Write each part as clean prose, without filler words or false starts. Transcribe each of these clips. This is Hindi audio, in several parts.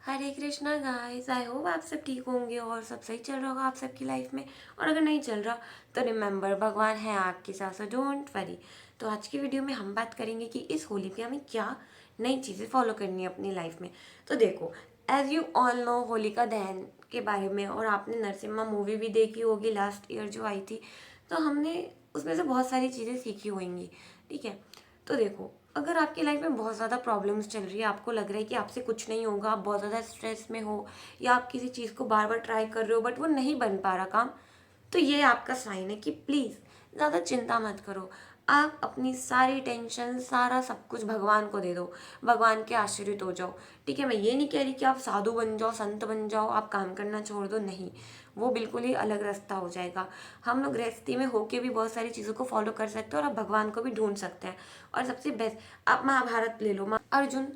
Hare Krishna guys, I hope आप सब ठीक होंगे और सब सही चल रहा होगा आप सबकी लाइफ में। और अगर नहीं चल रहा तो रिमेंबर, भगवान है आपके साथ, सो डोंट वरी। तो आज की वीडियो में हम बात करेंगे कि इस होली पे हमें क्या नई चीज़ें फॉलो करनी है अपनी लाइफ में। तो देखो, as you all know Holika Dahan के बारे में, और आपने नरसिम्हा मूवी भी देखी होगी लास्ट ईयर जो आई थी, तो हमने उसमें से बहुत सारी चीज़ें सीखी होंगी। ठीक है, तो देखो, अगर आपकी लाइफ में बहुत ज़्यादा प्रॉब्लम्स चल रही है, आपको लग रहा है कि आपसे कुछ नहीं होगा, आप बहुत ज़्यादा स्ट्रेस में हो, या आप किसी चीज़ को बार बार ट्राई कर रहे हो बट वो नहीं बन पा रहा काम, तो ये आपका साइन है कि प्लीज़ ज़्यादा चिंता मत करो। आप अपनी सारी टेंशन, सारा सब कुछ भगवान को दे दो, भगवान के आश्रित हो जाओ। ठीक है, मैं ये नहीं कह रही कि आप साधु बन जाओ, संत बन जाओ, आप काम करना छोड़ दो, नहीं, वो बिल्कुल ही अलग रास्ता हो जाएगा। हम लोग गृहस्थी में होके भी बहुत सारी चीज़ों को फॉलो कर सकते हैं और आप भगवान को भी ढूंढ सकते हैं। और सबसे बेस्ट, आप महाभारत ले लो, अर्जुन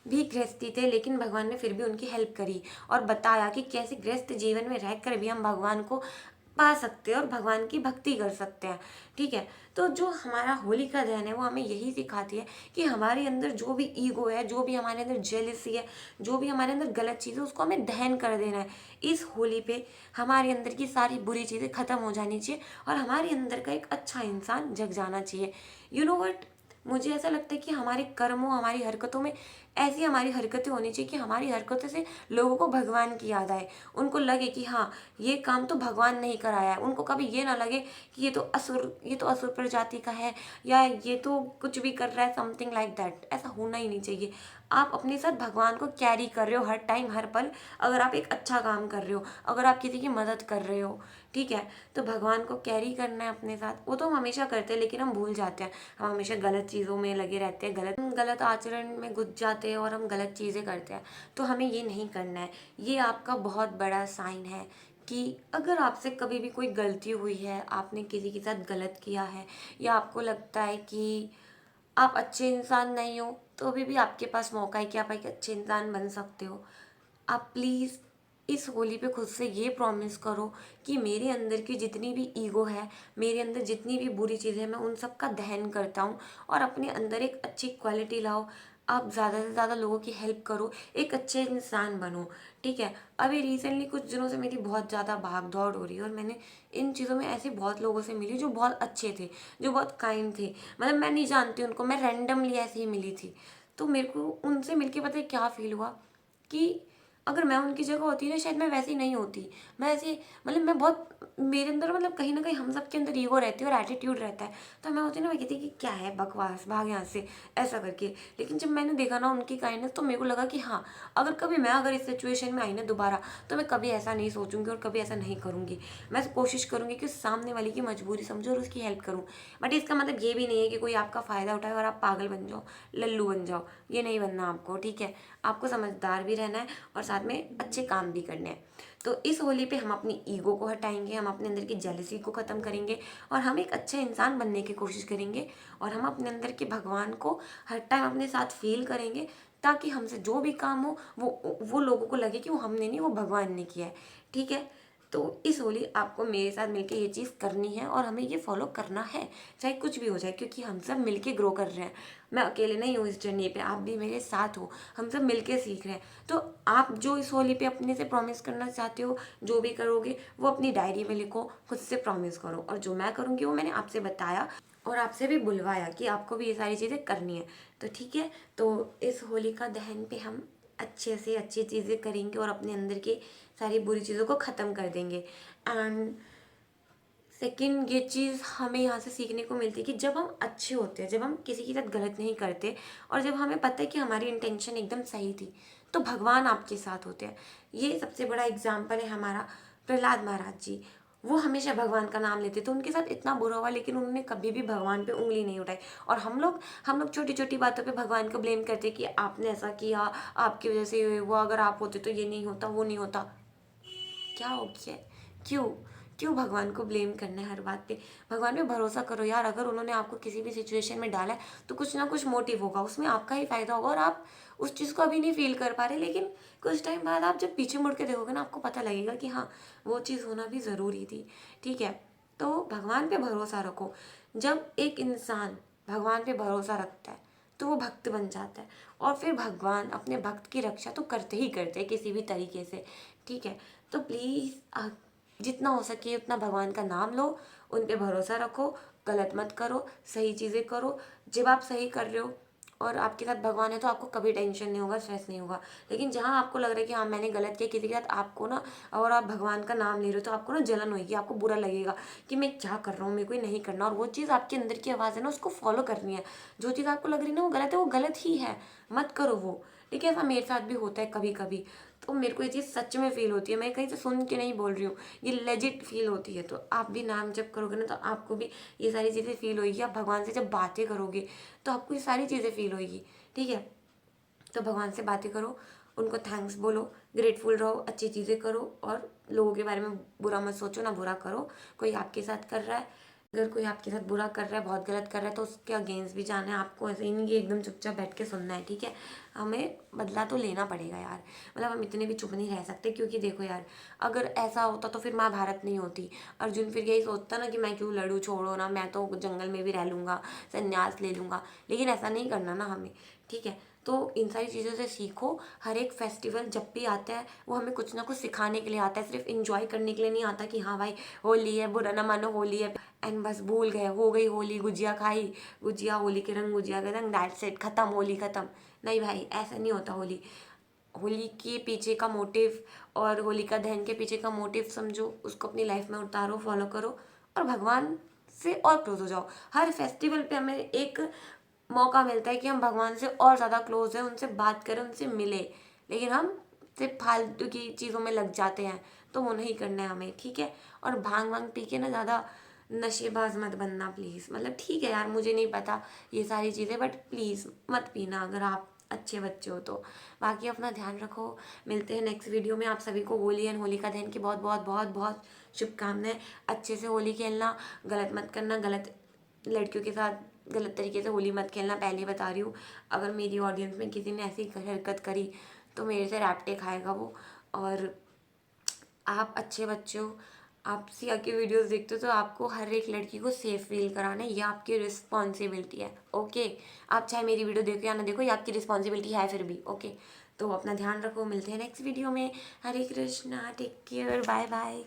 भी गृहस्थी थे लेकिन भगवान ने फिर भी उनकी हेल्प करी और बताया कि कैसे गृहस्थ जीवन में रहकर भी हम भगवान को पा सकते हैं और भगवान की भक्ति कर सकते हैं। ठीक है, तो जो हमारा होली का दहन है वो हमें यही सिखाती है कि हमारे अंदर जो भी ईगो है, जो भी हमारे अंदर जेलसी है, जो भी हमारे अंदर गलत चीज़ है, उसको हमें दहन कर देना है। इस होली पे हमारे अंदर की सारी बुरी चीज़ें खत्म हो जानी चाहिए और हमारे अंदर का एक अच्छा इंसान जग जाना चाहिए। यू नो वट, मुझे ऐसा लगता है कि हमारे कर्मों, हमारी हरकतों में ऐसी हमारी हरकतें होनी चाहिए कि हमारी हरकतों से लोगों को भगवान की याद आए, उनको लगे कि हाँ, ये काम तो भगवान ने ही कराया है। उनको कभी ये ना लगे कि ये तो असुर प्रजाति का है, या ये तो कुछ भी कर रहा है, समथिंग लाइक दैट। ऐसा होना ही नहीं चाहिए। आप अपने साथ भगवान को कैरी कर रहे हो हर टाइम, हर पल। अगर आप एक अच्छा काम कर रहे हो, अगर आप किसी की मदद कर रहे हो, ठीक है, तो भगवान को कैरी करना है अपने साथ। वो तो हम हमेशा करते हैं लेकिन हम भूल जाते हैं। हम हमेशा गलत चीज़ों में लगे रहते हैं, गलत गलत आचरण में घुस जाते हैं और हम गलत चीज़ें करते हैं। तो हमें ये नहीं करना है। ये आपका बहुत बड़ा साइन है कि अगर आपसे कभी भी कोई गलती हुई है, आपने किसी के साथ गलत किया है, या आपको लगता है कि आप अच्छे इंसान नहीं हो, तो अभी भी आपके पास मौका है कि आप एक अच्छे इंसान बन सकते हो। आप प्लीज़ इस होली पे खुद से ये प्रॉमिस करो कि मेरे अंदर की जितनी भी ईगो है, मेरे अंदर जितनी भी बुरी चीज़ें हैं, मैं उन सब का दहन करता हूँ और अपने अंदर एक अच्छी क्वालिटी लाओ। आप ज़्यादा से ज़्यादा लोगों की हेल्प करो, एक अच्छे इंसान बनो। ठीक है, अभी रिसेंटली कुछ दिनों से मेरी बहुत ज़्यादा भाग दौड़ हो रही है और मैंने इन चीज़ों में ऐसे बहुत लोगों से मिली जो बहुत अच्छे थे, जो बहुत काइंड थे। मतलब मैं नहीं जानती उनको, मैं रैंडमली ऐसे ही मिली थी। तो मेरे को उनसे मिलके पता है क्या फील हुआ कि अगर मैं उनकी जगह होती ना, शायद मैं वैसी नहीं होती। मैं ऐसे, मतलब मैं बहुत, मेरे अंदर मतलब कहीं ना कहीं हम सब के अंदर ईगो रहती है और एटीट्यूड रहता है। तो मैं होती ना, मैं कहती कि क्या है बकवास, भाग यहाँ से, ऐसा करके। लेकिन जब मैंने देखा ना उनकी काइंडनेस, तो मेरे को लगा कि हाँ, अगर कभी मैं अगर इस सिचुएशन में आई ना दोबारा, तो मैं कभी ऐसा नहीं सोचूंगी और कभी ऐसा नहीं करूंगी। मैं कोशिश करूंगी कि सामने वाले की मजबूरी समझो और उसकी हेल्प करूँ। बट इसका मतलब ये भी नहीं है कि कोई आपका फ़ायदा उठाए और आप पागल बन जाओ, लल्लू बन जाओ। ये नहीं बनना आपको। ठीक है, आपको समझदार भी रहना है और साथ में अच्छे काम भी करने हैं। तो इस होली पे हम अपनी ईगो को हटाएंगे, हम अपने अंदर की जेलसी को ख़त्म करेंगे और हम एक अच्छे इंसान बनने की कोशिश करेंगे। और हम अपने अंदर के भगवान को हर टाइम अपने साथ फील करेंगे, ताकि हमसे जो भी काम हो वो लोगों को लगे कि वो हमने नहीं, वो भगवान ने किया है। ठीक है, तो इस होली आपको मेरे साथ मिलके ये चीज़ करनी है और हमें ये फॉलो करना है, चाहे कुछ भी हो जाए, क्योंकि हम सब मिलके ग्रो कर रहे हैं। मैं अकेले नहीं हूँ इस जर्नी पे, आप भी मेरे साथ हो, हम सब मिलके सीख रहे हैं। तो आप जो इस होली पे अपने से प्रॉमिस करना चाहते हो, जो भी करोगे वो अपनी डायरी में लिखो, खुद से प्रॉमिस करो। और जो मैं करूँगी वो मैंने आपसे बताया और आपसे भी बुलवाया कि आपको भी ये सारी चीज़ें करनी है। तो ठीक है, तो इस होली का दहन पे हम अच्छे से अच्छी चीज़ें करेंगे और अपने अंदर की सारी बुरी चीज़ों को ख़त्म कर देंगे। एंड सेकंड, ये चीज़ हमें यहाँ से सीखने को मिलती है कि जब हम अच्छे होते हैं, जब हम किसी के साथ गलत नहीं करते, और जब हमें पता है कि हमारी इंटेंशन एकदम सही थी, तो भगवान आपके साथ होते हैं। ये सबसे बड़ा एग्जाम्पल है हमारा प्रहलाद महाराज जी। वो हमेशा भगवान का नाम लेते थे, उनके साथ इतना बुरा हुआ लेकिन उन्होंने कभी भी भगवान पे उंगली नहीं उठाई। और हम लोग छोटी छोटी बातों पे भगवान को ब्लेम करते कि आपने ऐसा किया, आपकी वजह से ये हुआ, अगर आप होते तो ये नहीं होता, वो नहीं होता। क्या हो गया? क्यों क्यों भगवान को ब्लेम करना है हर बात पे? भगवान पे भरोसा करो यार। अगर उन्होंने आपको किसी भी सिचुएशन में डाला है तो कुछ ना कुछ मोटिव होगा, उसमें आपका ही फायदा होगा। और आप उस चीज़ को अभी नहीं फील कर पा रहे, लेकिन कुछ टाइम बाद आप जब पीछे मुड़ के देखोगे ना, आपको पता लगेगा कि हाँ, वो चीज़ होना भी ज़रूरी थी। ठीक है, तो भगवान पे भरोसा रखो। जब एक इंसान भगवान पे भरोसा रखता है तो वो भक्त बन जाता है। और फिर भगवान अपने भक्त की रक्षा तो करते ही करते हैं किसी भी तरीके से, ठीक है। तो प्लीज़ जितना हो सके उतना भगवान का नाम लो, उन पे भरोसा रखो, गलत मत करो, सही चीज़ें करो। जब आप सही कर रहे हो और आपके साथ भगवान है तो आपको कभी टेंशन नहीं होगा, स्ट्रेस नहीं होगा। लेकिन जहाँ आपको लग रहा है कि हाँ मैंने गलत किया किसी के साथ, आपको ना, और आप भगवान का नाम ले रहे हो, तो आपको ना जलन होगी, आपको बुरा लगेगा कि मैं क्या कर रहा हूँ, मेरे को ये नहीं करना। और वो चीज़ आपके अंदर की आवाज़ है ना, उसको फॉलो करनी है। जो चीज़ आपको लग रही है ना वो गलत है, वो गलत ही है, मत करो वो, ठीक है। ऐसा मेरे साथ भी होता है कभी कभी। तो मेरे को ये चीज़ सच में फील होती है, मैं कहीं से सुन के नहीं बोल रही हूँ, ये लेजिट फील होती है। तो आप भी नाम जब करोगे ना तो आपको भी ये सारी चीज़ें फील होगी। आप भगवान से जब बातें करोगे तो आपको ये सारी चीज़ें फील होगी, ठीक है। तो भगवान से बातें करो, उनको थैंक्स बोलो, ग्रेटफुल रहो, अच्छी चीज़ें करो, और लोगों के बारे में बुरा मत सोचो, ना बुरा करो। कोई आपके साथ कर रहा है, अगर कोई आपके साथ बुरा कर रहा है, बहुत गलत कर रहा है, तो उसके अगेंस्ट भी जाना है आपको। ऐसे ही नहीं कि एकदम चुपचाप बैठ के सुनना है, ठीक है। हमें बदला तो लेना पड़ेगा यार, मतलब हम इतने भी चुप नहीं रह सकते। क्योंकि देखो यार, अगर ऐसा होता तो फिर महाभारत नहीं होती। अर्जुन फिर यही सोचता ना कि मैं क्यों लड़ूँ, छोड़ो ना, मैं तो जंगल में भी रह लूँगा, संन्यास ले लूँगा। लेकिन ऐसा नहीं करना ना हमें, ठीक है। तो इन सारी चीज़ों से सीखो। हर एक फेस्टिवल जब भी आता है वो हमें कुछ ना कुछ सिखाने के लिए आता है, सिर्फ इंजॉय करने के लिए नहीं आता कि हाँ भाई होली है, बुरा ना मानो होली है, एंड बस भूल गए, हो गई होली, गुजिया खाई, गुजिया होली के रंग, गुजिया के रंग, दैट्स इट, खत्म, होली खत्म। नहीं भाई, ऐसा नहीं होता। होली, होली के पीछे का मोटिव और होलिका दहन के पीछे का मोटिव समझो, उसको अपनी लाइफ में उतारो, फॉलो करो, और भगवान से और क्लोज हो जाओ। हर फेस्टिवल पे हमें एक मौका मिलता है कि हम भगवान से और ज़्यादा क्लोज हैं, उनसे बात करें, उनसे मिले। लेकिन हम सिर्फ फालतू की चीज़ों में लग जाते हैं, तो वो नहीं करना है हमें, ठीक है। और भांग वांग पी के ना ज़्यादा नशेबाज मत बनना प्लीज़। मतलब ठीक है यार, मुझे नहीं पता ये सारी चीज़ें, बट प्लीज़ मत पीना अगर आप अच्छे बच्चे हो तो। बाकी अपना ध्यान रखो। मिलते हैं नेक्स्ट वीडियो में। आप सभी को होली एंड होलिका दहन की बहुत बहुत बहुत बहुत शुभकामनाएं। अच्छे से होली खेलना, गलत मत करना, गलत लड़कियों के साथ गलत तरीके से होली मत खेलना, पहले बता रही हूँ। अगर मेरी ऑडियंस में किसी ने ऐसी हरकत करी तो मेरे से रैप्टे खाएगा वो। और आप अच्छे बच्चे हो, आप सिया की वीडियोस देखते हो, तो आपको हर एक लड़की को सेफ फील कराना, ये आपकी रिस्पॉन्सिबिलिटी है, ओके। आप चाहे मेरी वीडियो देखो या ना देखो, ये आपकी रिस्पॉन्सिबिलिटी है फिर भी, ओके। तो अपना ध्यान रखो, मिलते हैं नेक्स्ट वीडियो में। Hare Krishna, take care, bye bye.